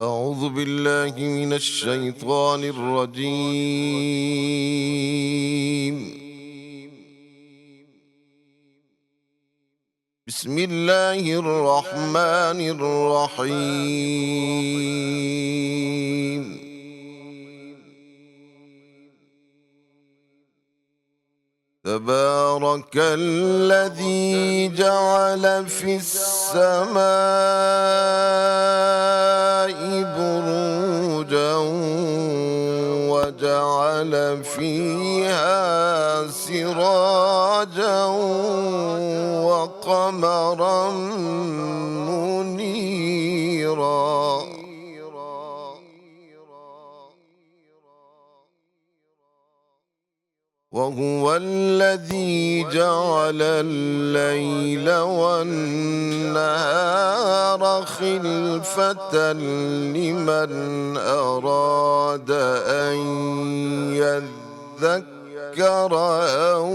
أعوذ بالله من الشيطان الرجيم. بسم الله الرحمن الرحيم. تبارك الذي جعل في السماء بروجا وجعل فيها سراجا وقمرا منيرا. وهو الذي جعل الليل والنهار خلفة لمن أراد أن يذكر أو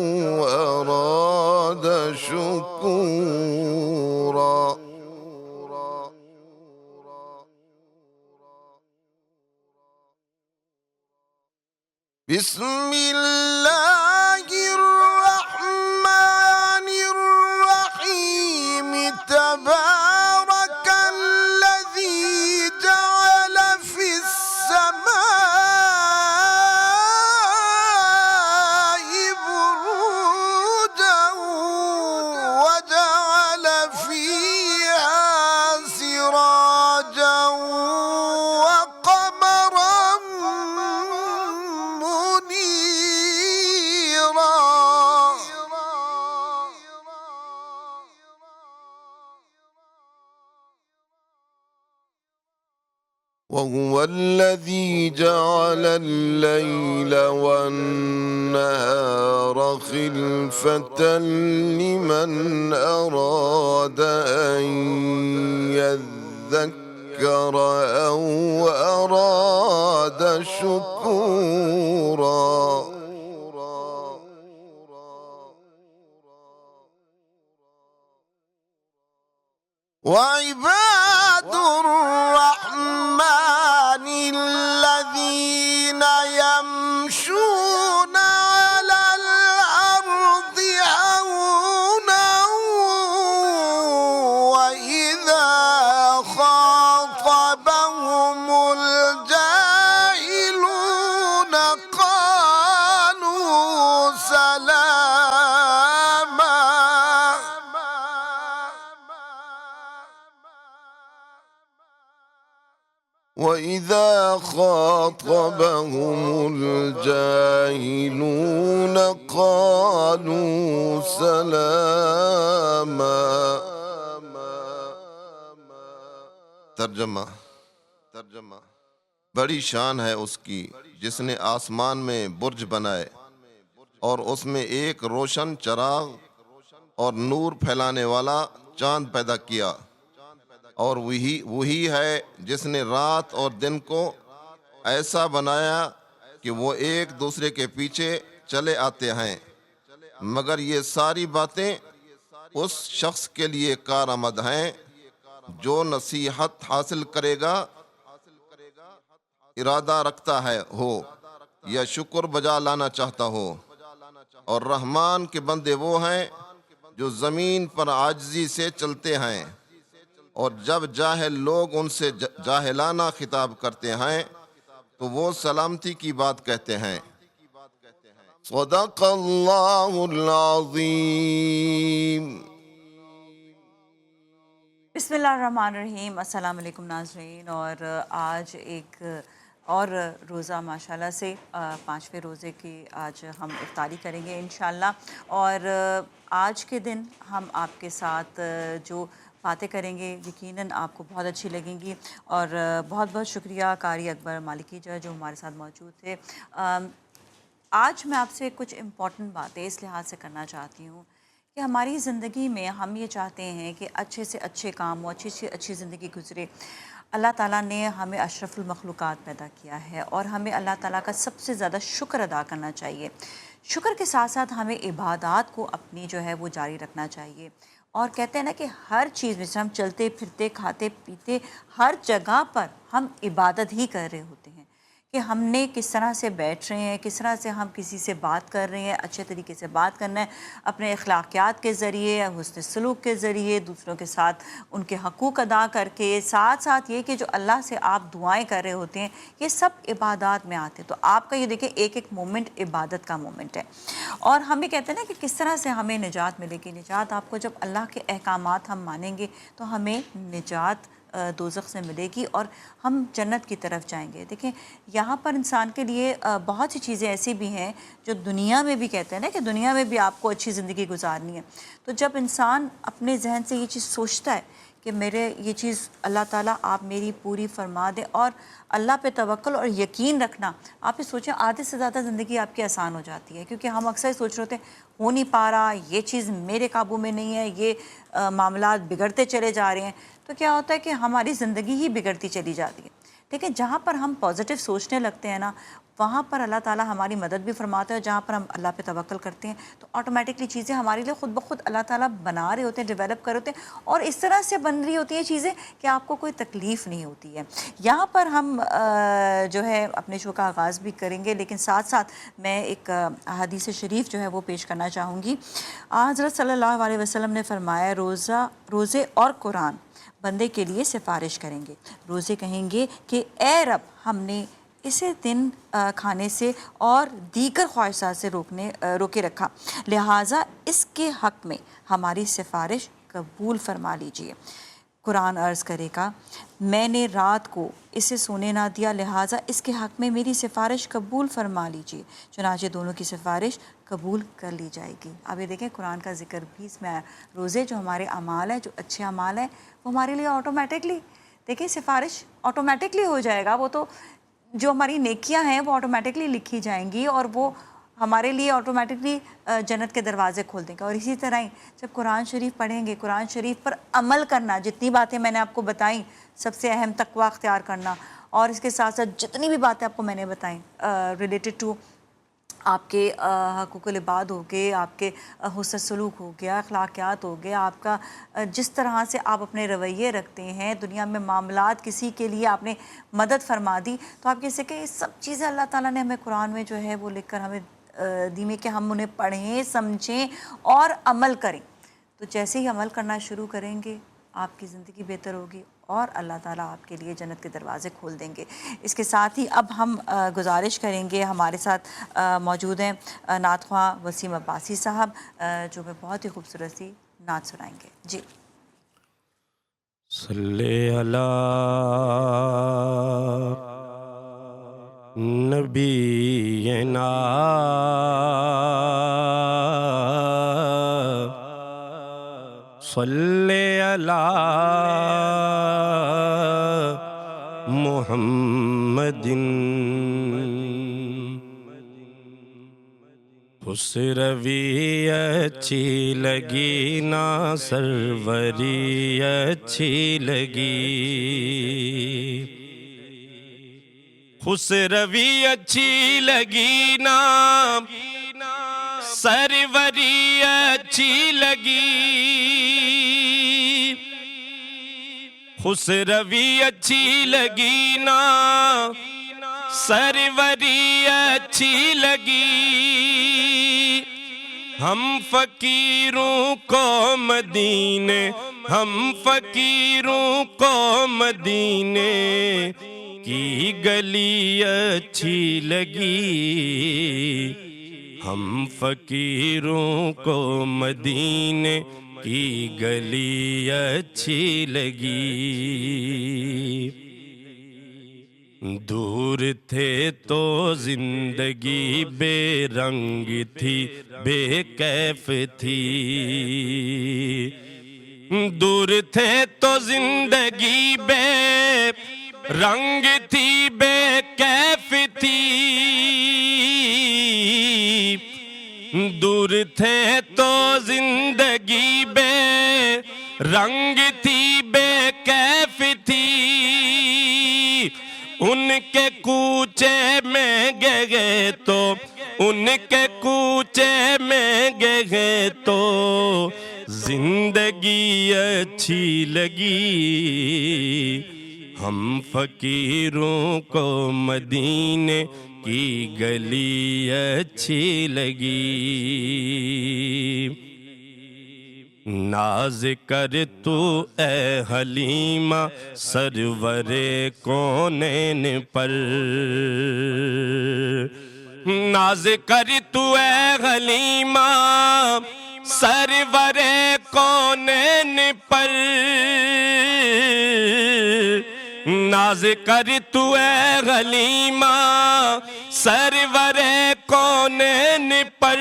أراد شكورا. بسم الله الرحمن الرحيم. تبارك الذي جعل في السماء بروجا وجعل فيها سراجا وقمرا منيرا. وهو الذي جعل الليل والنهار خلفة لمن أراد أن يذكر أو أراد شكورا. وعباد الرحمن الذين يمشون على الأرض هونا وإذا خاطبهم الجاهلون قالوا سلاما. وإذا خاطبهم الجاهلون قالوا سلاما. ترجمہ بڑی شان ہے اس کی جس نے آسمان میں برج بنائے اور اس میں ایک روشن چراغ اور نور پھیلانے والا چاند پیدا کیا، اور وہی ہے جس نے رات اور دن کو ایسا بنایا کہ وہ ایک دوسرے کے پیچھے چلے آتے ہیں، مگر یہ ساری باتیں اس شخص کے لیے کارآمد ہیں جو نصیحت حاصل کرے گا، ارادہ رکھتا ہے ہو یا شکر بجا لانا چاہتا ہو۔ اور رحمان کے بندے وہ ہیں جو زمین پر عاجزی سے چلتے ہیں، اور جب جاہل لوگ ان سے جاہلانہ خطاب کرتے ہیں تو وہ سلامتی کی بات کہتے ہیں۔ صدق اللہ العظیم۔ بسم اللہ الرحمن الرحیم۔ السلام علیکم ناظرین، اور آج ایک اور روزہ ماشاءاللہ سے پانچویں روزے کی آج ہم افطاری کریں گے انشاءاللہ، اور آج کے دن ہم آپ کے ساتھ جو باتیں کریں گے یقیناً آپ کو بہت اچھی لگیں گی، اور بہت بہت شکریہ قاری اکبر مالکی جو ہمارے ساتھ موجود تھے۔ آج میں آپ سے کچھ امپورٹنٹ باتیں اس لحاظ سے کرنا چاہتی ہوں کہ ہماری زندگی میں ہم یہ چاہتے ہیں کہ اچھے سے اچھے کام ہو، اچھی سے اچھی زندگی گزرے۔ اللہ تعالیٰ نے ہمیں اشرف المخلوقات پیدا کیا ہے، اور ہمیں اللہ تعالیٰ کا سب سے زیادہ شکر ادا کرنا چاہیے۔ شکر کے ساتھ ساتھ ہمیں عبادات کو اپنی جو ہے وہ جاری رکھنا چاہیے، اور کہتے ہیں نا کہ ہر چیز میں سے ہم چلتے پھرتے کھاتے پیتے ہر جگہ پر ہم عبادت ہی کر رہے ہوتے ہیں کہ ہم نے کس طرح سے بیٹھ رہے ہیں، کس طرح سے ہم کسی سے بات کر رہے ہیں، اچھے طریقے سے بات کرنا ہے اپنے اخلاقیات کے ذریعے، حسن سلوک کے ذریعے، دوسروں کے ساتھ ان کے حقوق ادا کر کے، ساتھ ساتھ یہ کہ جو اللہ سے آپ دعائیں کر رہے ہوتے ہیں، یہ سب عبادات میں آتے ہیں۔ تو آپ کا یہ دیکھیں ایک ایک مومنٹ عبادت کا مومنٹ ہے۔ اور ہم یہ کہتے ہیں نا کہ کس طرح سے ہمیں نجات ملے گی۔ نجات آپ کو جب اللہ کے احکامات ہم مانیں گے تو ہمیں نجات دوزخ سے ملے گی اور ہم جنت کی طرف جائیں گے۔ دیکھیں یہاں پر انسان کے لیے بہت سی چیزیں ایسی بھی ہیں جو دنیا میں بھی کہتے ہیں نا کہ دنیا میں بھی آپ کو اچھی زندگی گزارنی ہے، تو جب انسان اپنے ذہن سے یہ چیز سوچتا ہے کہ میرے یہ چیز اللہ تعالیٰ آپ میری پوری فرما دیں، اور اللہ پہ توکل اور یقین رکھنا، آپ یہ سوچیں آدھے سے زیادہ زندگی آپ کی آسان ہو جاتی ہے، کیونکہ ہم اکثر سوچ رہے ہوتے ہیں ہو نہیں پا رہا، یہ چیز میرے قابو میں نہیں ہے، یہ معاملات بگڑتے چلے جا رہے ہیں، تو کیا ہوتا ہے کہ ہماری زندگی ہی بگڑتی چلی جاتی ہے۔ لیکن جہاں پر ہم پازیٹیو سوچنے لگتے ہیں نا، وہاں پر اللہ تعالیٰ ہماری مدد بھی فرماتا ہے، اور جہاں پر ہم اللہ پہ توکل کرتے ہیں تو آٹومیٹکلی چیزیں ہمارے لیے خود بخود اللہ تعالیٰ بنا رہے ہوتے ہیں، ڈیولپ کر ہوتے ہیں، اور اس طرح سے بن رہی ہوتی ہیں چیزیں کہ آپ کو کوئی تکلیف نہیں ہوتی ہے۔ یہاں پر ہم جو ہے اپنے شو کا آغاز بھی کریں گے، لیکن ساتھ ساتھ میں ایک حدیث شریف جو ہے وہ پیش کرنا چاہوں گی۔ حضرت صلی اللہ علیہ وسلم نے فرمایا روزے اور قرآن بندے کے لیے سفارش کریں گے۔ روزے کہیں گے کہ اے رب ہم نے اسے دن کھانے سے اور دیگر خواہشات سے روکے رکھا، لہٰذا اس کے حق میں ہماری سفارش قبول فرما لیجئے۔ قرآن عرض کرے گا میں نے رات کو اسے سونے نہ دیا، لہٰذا اس کے حق میں میری سفارش قبول فرما لیجئے، چنانچہ دونوں کی سفارش قبول کر لی جائے گی۔ اب یہ دیکھیں قرآن کا ذکر بھی اس میں آیا۔ روزے جو ہمارے اعمال ہیں، جو اچھے اعمال ہیں، وہ ہمارے لیے آٹومیٹکلی دیکھیں سفارش آٹومیٹکلی ہو جائے گا، وہ تو جو ہماری نیکیاں ہیں وہ آٹومیٹکلی لکھی جائیں گی، اور وہ ہمارے لیے آٹومیٹکلی جنت کے دروازے کھول دیں گے۔ اور اسی طرح ہی جب قرآن شریف پڑھیں گے، قرآن شریف پر عمل کرنا، جتنی باتیں میں نے آپ کو بتائیں، سب سے اہم تقویٰ اختیار کرنا، اور اس کے ساتھ ساتھ جتنی بھی باتیں آپ کو میں نے بتائیں ریلیٹڈ ٹو آپ کے حقوق العباد ہو گئے، آپ کے حسن سلوک ہو گیا، اخلاقیات ہو گیا، آپ کا جس طرح سے آپ اپنے رویے رکھتے ہیں دنیا میں، معاملات کسی کے لیے آپ نے مدد فرما دی، تو آپ کہہ سکیں یہ سب چیزیں اللہ تعالیٰ نے ہمیں قرآن میں جو ہے وہ لکھ کر ہمیں دی میں کہ ہم انہیں پڑھیں، سمجھیں اور عمل کریں۔ تو جیسے ہی عمل کرنا شروع کریں گے آپ کی زندگی بہتر ہوگی، اور اللہ تعالیٰ آپ کے لیے جنت کے دروازے کھول دیں گے۔ اس کے ساتھ ہی اب ہم گزارش کریں گے، ہمارے ساتھ موجود ہیں نعت خواں وسیم عباسی صاحب، جو میں بہت ہی خوبصورت سی نعت سنائیں گے۔ جی صلی علی نبینا صلی علی محمد اس روی اچھی لگی نا سروری اچھی لگی، اس روی اچھی لگی نا سروری اچھی لگی، اس روی اچھی لگی نا سروری اچھی لگی، ہم فقیروں کو مدینے، ہم فقیروں کو مدینے کی گلی اچھی لگی، ہم فقیروں کو مدینے کی گلی اچھی لگی، دور تھے تو زندگی بے رنگ تھی بے کیف تھی، دور تھے تو زندگی بے رنگ تھی بے کیف تھی، دور تھے تو زندگی بے رنگ تھی بے کیف تھی، ان کے کوچے میں گئے تو ان کے کوچے میں گئے تو زندگی اچھی لگی، ہم فقیروں کو مدینے کی گلی اچھی لگی۔ ناز کر تو اے حلیمہ سرور کونین پر، ناز کر تو اے حلیمہ سرور کونین پر، ناز کر تو اے حلیمہ سرور کونین پر،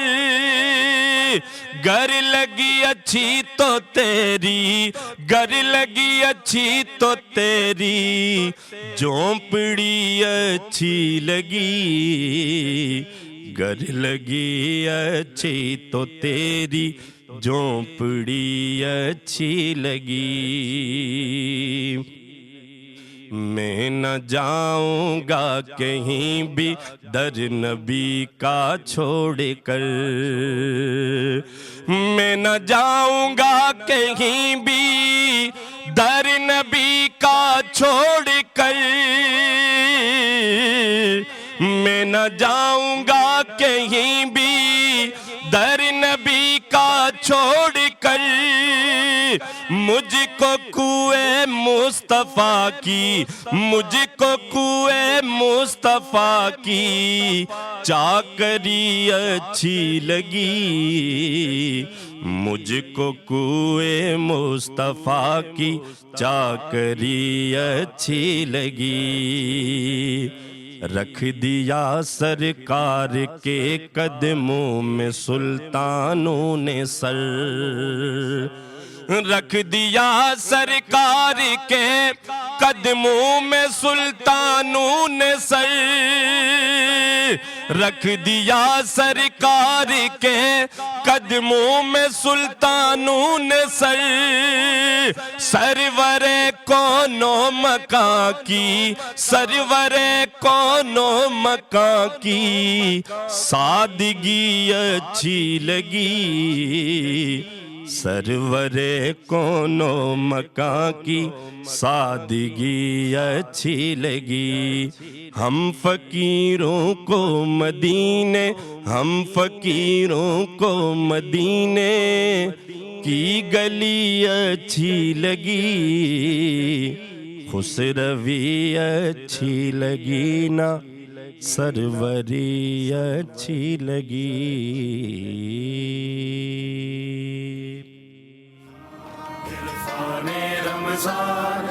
گر لگی اچھی تو تیری، گر لگی اچھی تو تیری جھونپڑی اچھی لگی، گر لگی اچھی تو تیری جھونپڑی اچھی لگی۔ میں نہ جاؤں گا کہیں بھی در نبی کا چھوڑ کر، میں نہ جاؤں گا کہیں بھی در نبی کا چھوڑ کر، میں نہ جاؤں گا کہیں بھی در نبی کا چھوڑ کر، مجھ کو کوئے مصطفیٰ کی، مجھ کو کوئے مصطفیٰ کی چاکری اچھی لگی، مجھ کو کوئے مصطفیٰ کی چاکری اچھی لگی۔ رکھ دیا سرکار کے قدموں میں سلطانوں نے سر، رکھ دیا سرکار کے قدموں میں سلطانوں نے سر، رکھ دیا سرکار کے قدموں میں سلطانوں نے سر، سرور کون و مکان کی، سرور کون و مکان کی سادگی اچھی لگی، سرور کون و مکان کی سادگی اچھی لگی۔ ہم فقیروں کو مدینے، ہم فقیروں کو مدینے کی گلی اچھی لگی، خسروی اچھی لگی نا سروری اچھی لگی۔ عرفان رمضان